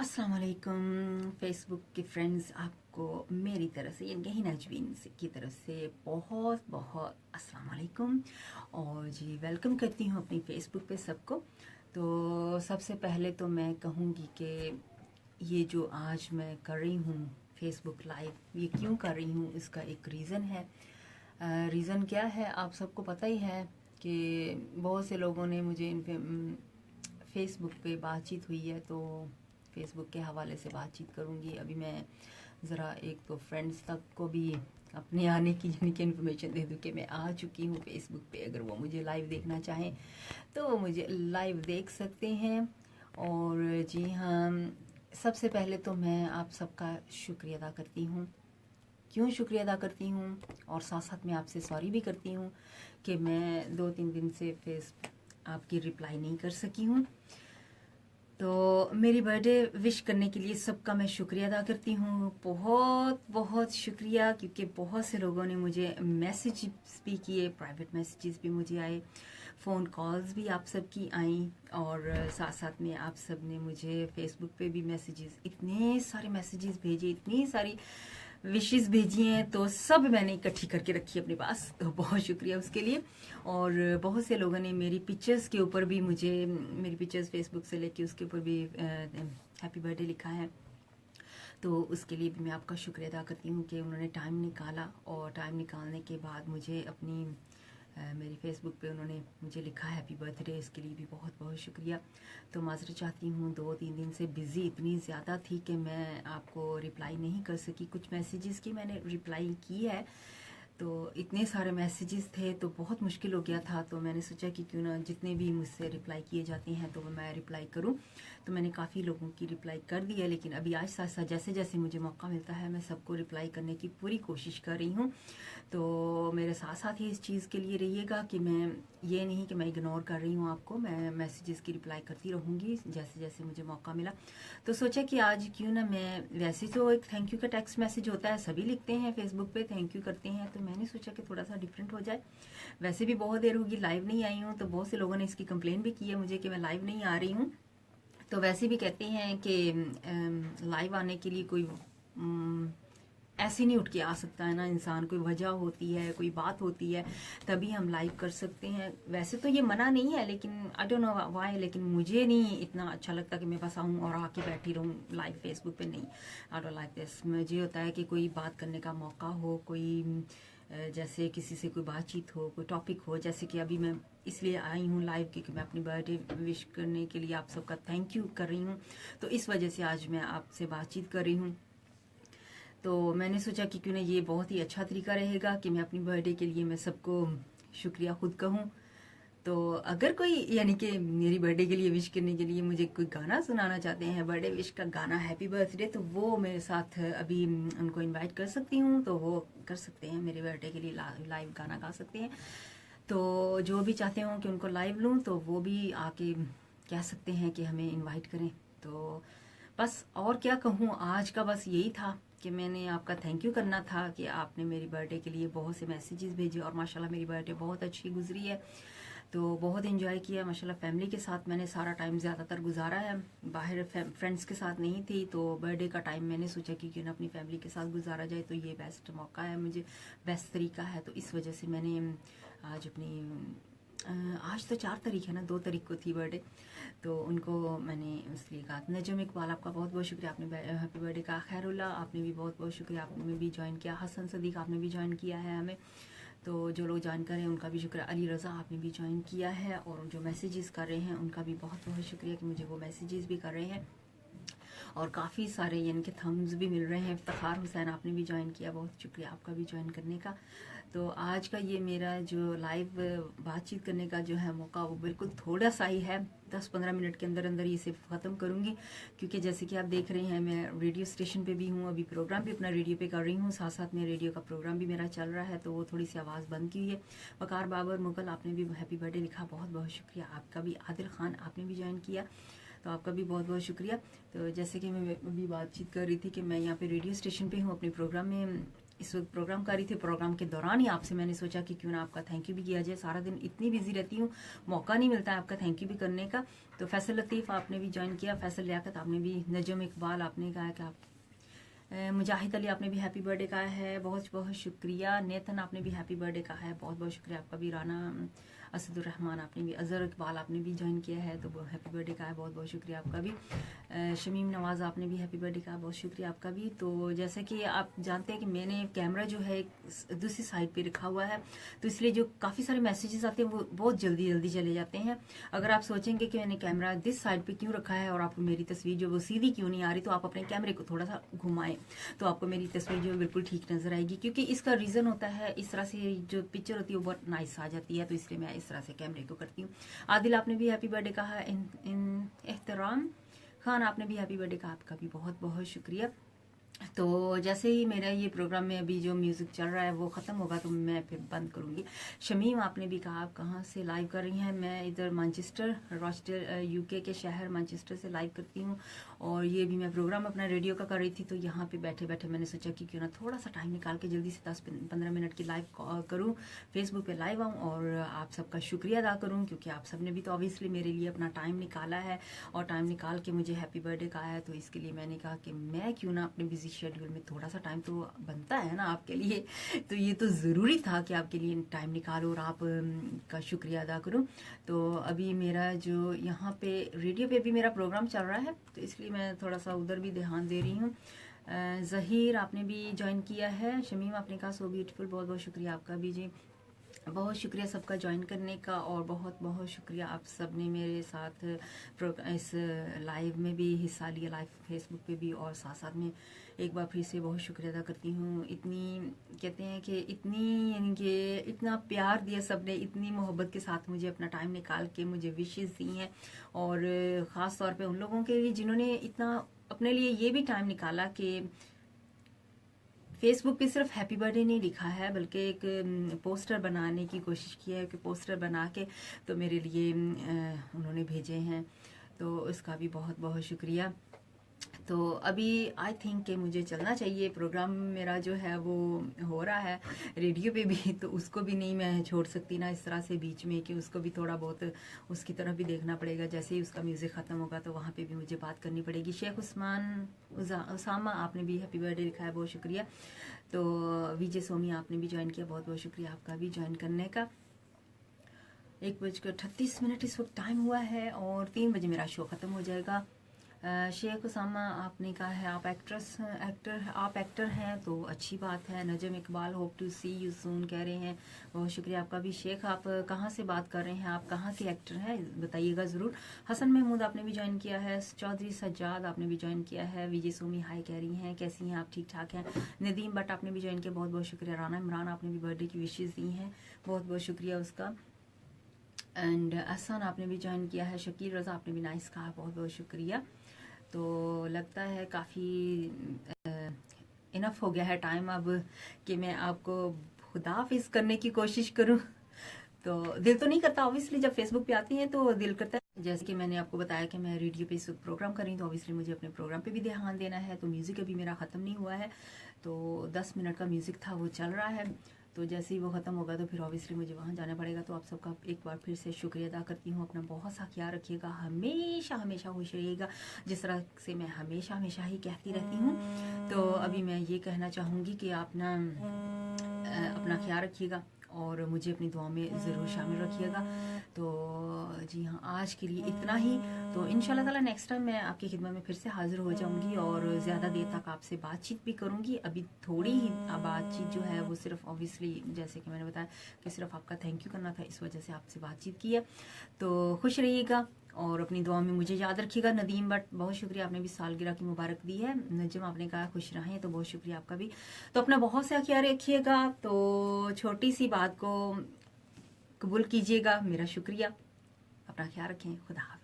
अस्सलाम वालेकुम फेसबुक के फ्रेंड्स, आपको मेरी तरफ से यानी कि नजवीन की तरफ से बहुत बहुत अस्सलाम वालेकुम और जी वेलकम करती हूँ अपनी फेसबुक पे सबको। तो सबसे पहले तो मैं कहूँगी कि ये जो आज मैं कर रही हूँ फेसबुक लाइव, ये क्यों कर रही हूँ, इसका एक रीज़न है। रीज़न क्या है आप सबको पता ही है कि बहुत से लोगों ने मुझे इन फेसबुक पे बातचीत हुई है, तो फेसबुक के हवाले से बातचीत करूँगी। अभी मैं ज़रा एक तो फ्रेंड्स तक को भी अपने आने की यानी कि इन्फॉर्मेशन दे दूँ कि मैं आ चुकी हूँ फेसबुक पे। अगर वो मुझे लाइव देखना चाहें तो वो मुझे लाइव देख सकते हैं। और जी हाँ, सबसे पहले तो मैं आप सबका शुक्रिया अदा करती हूँ। क्यों शुक्रिया अदा करती हूँ और साथ साथ मैं आपसे सॉरी भी करती हूँ कि मैं 2-3 दिन से आपकी रिप्लाई नहीं कर सकी हूँ। तो मेरी बर्थडे विश करने के लिए सबका मैं शुक्रिया अदा करती हूँ, बहुत बहुत शुक्रिया, क्योंकि बहुत से लोगों ने मुझे मैसेज भी किए, प्राइवेट मैसेजेस भी मुझे आए, फ़ोन कॉल्स भी आप सब की आई, और साथ साथ में आप सब ने मुझे फेसबुक पे भी मैसेजेस, इतने सारे मैसेजेस भेजे, इतनी सारी विशेस भेजी हैं, तो सब मैंने इकट्ठी करके रखी है अपने पास, तो बहुत शुक्रिया उसके लिए। और बहुत से लोगों ने मेरी पिक्चर्स के ऊपर भी मुझे, मेरी पिक्चर्स फेसबुक से लेके उसके ऊपर भी हैप्पी बर्थडे लिखा है, तो उसके लिए भी मैं आपका शुक्रिया अदा करती हूँ कि उन्होंने टाइम निकाला, और टाइम निकालने के बाद मुझे अपनी मेरी फेसबुक पे उन्होंने मुझे लिखा हैप्पी बर्थडे, इसके लिए भी बहुत बहुत शुक्रिया। तो माज़रत चाहती हूँ, 2-3 दिन से बिज़ी इतनी ज़्यादा थी कि मैं आपको रिप्लाई नहीं कर सकी। कुछ मैसेजेस की मैंने रिप्लाई की है, तो इतने सारे मैसेजेस थे तो बहुत मुश्किल हो गया था, तो मैंने सोचा कि क्यों ना जितने भी मुझसे रिप्लाई किए जाते हैं तो मैं रिप्लाई करूं। तो मैंने काफ़ी लोगों की रिप्लाई कर दी है, लेकिन अभी आज साथ साथ जैसे जैसे मुझे मौका मिलता है मैं सबको रिप्लाई करने की पूरी कोशिश कर रही हूँ। तो मेरे साथ साथ ही इस चीज़ के लिए रहिएगा कि मैं ये नहीं कि मैं इग्नोर कर रही हूँ आपको, मैं मैसेजेस की रिप्लाई करती रहूँगी जैसे जैसे मुझे मौका मिला। तो सोचा कि आज क्यों ना मैं, वैसे तो एक थैंक यू का टेक्स्ट मैसेज होता है, सभी लिखते हैं फेसबुक पे थैंक यू करते हैं, तो मैंने सोचा कि थोड़ा सा डिफरेंट हो जाए। वैसे भी बहुत देर होगी लाइव नहीं आई हूँ, तो बहुत से लोगों ने इसकी कंप्लेन भी की है मुझे कि मैं लाइव नहीं आ रही हूँ। तो वैसे भी कहते हैं कि लाइव आने के लिए कोई ऐसे नहीं उठ के आ सकता है ना इंसान, कोई वजह होती है, कोई बात होती है, तभी हम लाइव कर सकते हैं। वैसे तो ये मना नहीं है, लेकिन आई डोंट नो व्हाई, लेकिन मुझे नहीं इतना अच्छा लगता कि मैं बस आऊँ और आके बैठी रहूँ लाइव फेसबुक पे, नहीं, आई डोंट लाइक दिस। मुझे होता है कि कोई बात करने का मौका हो, कोई जैसे किसी से कोई बातचीत हो, कोई टॉपिक हो, जैसे कि अभी मैं इसलिए आई हूँ लाइव क्योंकि मैं अपनी बर्थडे विश करने के लिए आप सबका थैंक यू कर रही हूँ, तो इस वजह से आज मैं आपसे बातचीत कर रही हूँ। तो मैंने सोचा कि क्यों ना ये बहुत ही अच्छा तरीका रहेगा कि मैं अपनी बर्थडे के लिए मैं सबको शुक्रिया खुद कहूँ। तो अगर कोई यानी कि मेरी बर्थडे के लिए विश करने के लिए मुझे कोई गाना सुनाना चाहते हैं, बर्थडे विश का गाना हैप्पी बर्थडे, तो वो मेरे साथ अभी उनको इनवाइट कर सकती हूँ, तो वो कर सकते हैं मेरे बर्थडे के लिए लाइव गाना गा सकते हैं। तो जो भी चाहते हो कि उनको लाइव लूँ तो वो भी आके कह सकते हैं कि हमें इनवाइट करें। तो बस और क्या कहूँ, आज का बस यही था कि मैंने आपका थैंक यू करना था कि आपने मेरी बर्थडे के लिए बहुत से मैसेजेस भेजे, और माशाल्लाह मेरी बर्थडे बहुत अच्छी गुजरी है, तो बहुत एंजॉय किया माशाल्लाह। फैमिली के साथ मैंने सारा टाइम ज़्यादातर गुजारा है, बाहर फ्रेंड्स के साथ नहीं थी, तो बर्थडे का टाइम मैंने सोचा कि क्यों ना अपनी फैमिली के साथ गुजारा जाए, तो ये बेस्ट मौका है मुझे, बेस्ट तरीका है। तो इस वजह से मैंने आज अपनी आज तो 4 तारीख है ना, 2 तारीख को थी बर्थडे, तो उनको मैंने इसलिए कहा। नजम इकबाल, आपका बहुत बहुत शुक्रिया, आपने हैप्पी बर्थडे का। खैरुल्ला, आपने भी बहुत बहुत शुक्रिया, आपने भी ज्वाइन किया। हसन सदीक, आपने भी ज्वाइन किया है हमें, तो जो लोग ज्वाइन कर रहे हैं उनका भी शुक्रिया। अली रज़ा, आपने भी ज्वाइन किया है, और जो मैसेजेस कर रहे हैं उनका भी बहुत बहुत शुक्रिया कि मुझे वो मैसेजेस भी कर रहे हैं, और काफ़ी सारे यानी कि थम्स भी मिल रहे हैं। इफ्तिखार हुसैन, आपने भी ज्वाइन किया, बहुत शुक्रिया आपका भी ज्वाइन करने का। तो आज का ये मेरा जो लाइव बातचीत करने का जो है मौका, वो बिल्कुल थोड़ा सा ही है, 10-15 मिनट के अंदर अंदर इसे ख़त्म करूँगी, क्योंकि जैसे कि आप देख रहे हैं मैं रेडियो स्टेशन पे भी हूँ, अभी प्रोग्राम भी अपना रेडियो पे कर रही हूँ, साथ साथ में रेडियो का प्रोग्राम भी मेरा चल रहा है, तो वो थोड़ी सी आवाज़ बंद की हुई है। वकार बाबर मुगल, आपने भी हैप्पी बर्थडे लिखा, बहुत बहुत शुक्रिया आपका भी। आदिल खान, आपने भी ज्वाइन किया, तो आपका भी बहुत बहुत शुक्रिया। तो जैसे कि मैं अभी बातचीत कर रही थी कि मैं यहाँ पे रेडियो स्टेशन पे हूँ, अपने प्रोग्राम में इस वक्त प्रोग्राम कर रही थी, प्रोग्राम के दौरान ही आपसे मैंने सोचा कि क्यों ना आपका थैंक यू भी किया जाए। सारा दिन इतनी बिजी रहती हूँ, मौका नहीं मिलता है आपका थैंक यू भी करने का। तो फैसल लतीफ़ आपने भी ज्वाइन किया, फैसल लियाकत आपने भी, नजम इकबाल आपने कहा कि आप, मुजाहिद अली आपने भी हैप्पी बर्थडे कहा है, बहुत बहुत शुक्रिया। नेतन आपने भी हैप्पी बर्थडे कहा है, बहुत बहुत शुक्रिया आपका भी। राना असदुर्रहमान आपने भी, अजहर इकबाल आपने भी ज्वाइन किया है, तो हैप्पी बर्थडे कहा है, बहुत बहुत शुक्रिया आपका भी। शमीम नवाज आपने भी हैप्पी बर्थडे कहा, बहुत शुक्रिया आपका भी। तो जैसे कि आप जानते हैं कि मैंने कैमरा जो है दूसरी साइड पे रखा हुआ है, तो इसलिए जो काफ़ी सारे मैसेजेस आते हैं वो बहुत जल्दी जल्दी चले जाते हैं। अगर आप सोचेंगे कि मैंने कैमरा दिस साइड पे क्यों रखा है और आपको मेरी तस्वीर जो वो सीधी क्यों नहीं आ रही, तो आप अपने कैमरे को थोड़ा सा घुमाएं तो आपको मेरी तस्वीर जो बिल्कुल ठीक नजर आएगी। क्योंकि इसका रीज़न होता है, इस तरह से जो पिक्चर होती है वो बहुत नाइस आ जाती है, तो इसलिए मैं इस तरह से कैमरे को करती हूँ। आदिल आपने भी हैप्पी बर्थडे कहा, इन एहतराम खान आपने भी हैप्पी बर्थडे कहा, आपका भी बहुत बहुत शुक्रिया। तो जैसे ही मेरा ये प्रोग्राम में अभी जो म्यूज़िक चल रहा है वो ख़त्म होगा तो मैं फिर बंद करूँगी। शमीम आपने भी कहा आप कहाँ से लाइव कर रही हैं? मैं इधर मैनचेस्टर, रॉचेस्टर, यूके के शहर मैनचेस्टर से लाइव करती हूँ। और ये भी मैं प्रोग्राम अपना रेडियो का कर रही थी, तो यहाँ पे बैठे बैठे मैंने सोचा कि क्यों ना थोड़ा सा टाइम निकाल के जल्दी से 10-15 मिनट की लाइव करूँ, फेसबुक पे लाइव आऊँ और आप सबका शुक्रिया अदा करूँ, क्योंकि आप सब ने भी तो ऑब्वियसली मेरे लिए अपना टाइम निकाला है और टाइम निकाल के मुझे हैप्पी बर्थडे कहा है। तो इसके लिए मैंने कहा कि मैं क्यों ना अपने बिजी शेड्यूल में थोड़ा सा टाइम तो बनता है ना आपके लिए, तो ये तो ज़रूरी था कि आपके लिए टाइम निकालो और आप का शुक्रिया अदा करूं। तो अभी मेरा जो यहाँ पे रेडियो पे भी मेरा प्रोग्राम चल रहा है, तो इसलिए मैं थोड़ा सा उधर भी ध्यान दे रही हूँ। ज़हीर आपने भी ज्वाइन किया है, शमीम आपने कहा सो ब्यूटीफुल, बहुत बहुत शुक्रिया आपका भी जी, बहुत शुक्रिया सबका ज्वाइन करने का। और बहुत बहुत शुक्रिया आप सब ने मेरे साथ इस लाइव में भी हिस्सा लिया, लाइव फेसबुक पे भी, और साथ साथ में एक बार फिर से बहुत शुक्रिया अदा करती हूँ। इतनी कहते हैं कि इतनी यानी कि इतना प्यार दिया सब ने, इतनी मोहब्बत के साथ मुझे अपना टाइम निकाल के मुझे विशेष दी हैं, और ख़ास तौर पे उन लोगों के लिए जिन्होंने इतना अपने लिए ये भी टाइम निकाला कि फेसबुक पे सिर्फ हैप्पी बर्थडे नहीं लिखा है, बल्कि एक पोस्टर बनाने की कोशिश की है कि पोस्टर बना के तो मेरे लिए उन्होंने भेजे हैं, तो उसका भी बहुत बहुत शुक्रिया। तो अभी आई थिंक कि मुझे चलना चाहिए, प्रोग्राम मेरा जो है वो हो रहा है रेडियो पे भी, तो उसको भी नहीं मैं छोड़ सकती ना इस तरह से बीच में, कि उसको भी थोड़ा बहुत उसकी तरफ भी देखना पड़ेगा। जैसे ही उसका म्यूज़िक ख़त्म होगा तो वहाँ पे भी मुझे बात करनी पड़ेगी। शेख उसामा आपने भी हैप्पी बर्थडे लिखा है, बहुत शुक्रिया। तो विजय सोमी आपने भी ज्वाइन किया, बहुत बहुत शुक्रिया आपका भी ज्वाइन करने का। 1:38 इस वक्त टाइम हुआ है और 3 बजे मेरा शो ख़त्म हो जाएगा। शेख उसामा आपने कहा है आप एक्टर हैं तो अच्छी बात है। Najam Iqbal hope to see you soon कह रहे हैं, बहुत शुक्रिया आपका भी। शेख आप कहाँ से बात कर रहे हैं, आप कहाँ के एक्टर हैं बताइएगा ज़रूर। हसन महमूद आपने भी ज्वाइन किया है, चौधरी सज्जाद आपने भी ज्वाइन किया है, विजय सोमी हाई कह रही हैं, कैसी हैं आप, ठीक ठाक हैं। नदीम भट्ट आपने भी ज्वाइन किया, बहुत बहुत शुक्रिया। राना इमरान आपने भी बर्थडे की विशेज़ दी हैं, बहुत बहुत शुक्रिया उसका। एंड अहसान आपने भी ज्वाइन किया है, शकील रज़ा आपने भी नाइस कहा, बहुत बहुत शुक्रिया। तो लगता है काफ़ी इनफ हो गया है टाइम अब कि मैं आपको खुदाफिज करने की कोशिश करूं। तो दिल तो नहीं करता ऑब्वियसली, जब फेसबुक पे आती हैं तो दिल करता है। जैसे कि मैंने आपको बताया कि मैं रेडियो पे इस वक्त प्रोग्राम कर रही हूँ, तो ऑब्वियसली मुझे अपने प्रोग्राम पे भी ध्यान देना है। तो म्यूज़िक अभी मेरा ख़त्म नहीं हुआ है, तो 10 मिनट का म्यूज़िक था वो चल रहा है, तो जैसे ही वो ख़त्म होगा तो फिर ऑब्वियसली मुझे वहाँ जाना पड़ेगा। तो आप सबका एक बार फिर से शुक्रिया अदा करती हूँ। अपना बहुत सा ख्याल रखिएगा, हमेशा हमेशा खुश रहिएगा, जिस तरह से मैं हमेशा हमेशा ही कहती रहती हूँ। तो अभी मैं ये कहना चाहूँगी कि आप ना अपना ख्याल रखिएगा और मुझे अपनी दुआ में ज़रूर शामिल रखिएगा। तो जी हाँ, आज के लिए इतना ही। तो इंशाल्लाह ताला नेक्स्ट टाइम मैं आपकी खिदमत में फिर से हाज़िर हो जाऊंगी और ज़्यादा देर तक आपसे बातचीत भी करूंगी। अभी थोड़ी ही बातचीत जो है वो सिर्फ ऑब्वियसली जैसे कि मैंने बताया कि सिर्फ आपका थैंक यू करना था, इस वजह से आपसे बातचीत की है। तो खुश रहिएगा और अपनी दुआ में मुझे याद रखिएगा। नदीम भट्ट बहुत शुक्रिया, आपने भी सालगिरह की मुबारक दी है। नजम आपने कहा खुश रहें, तो बहुत शुक्रिया आपका भी। तो अपना बहुत सा ख्याल रखिएगा। तो छोटी सी बात को कबूल कीजिएगा, मेरा शुक्रिया। अपना ख्याल रखें, खुदा हाफ़िज़।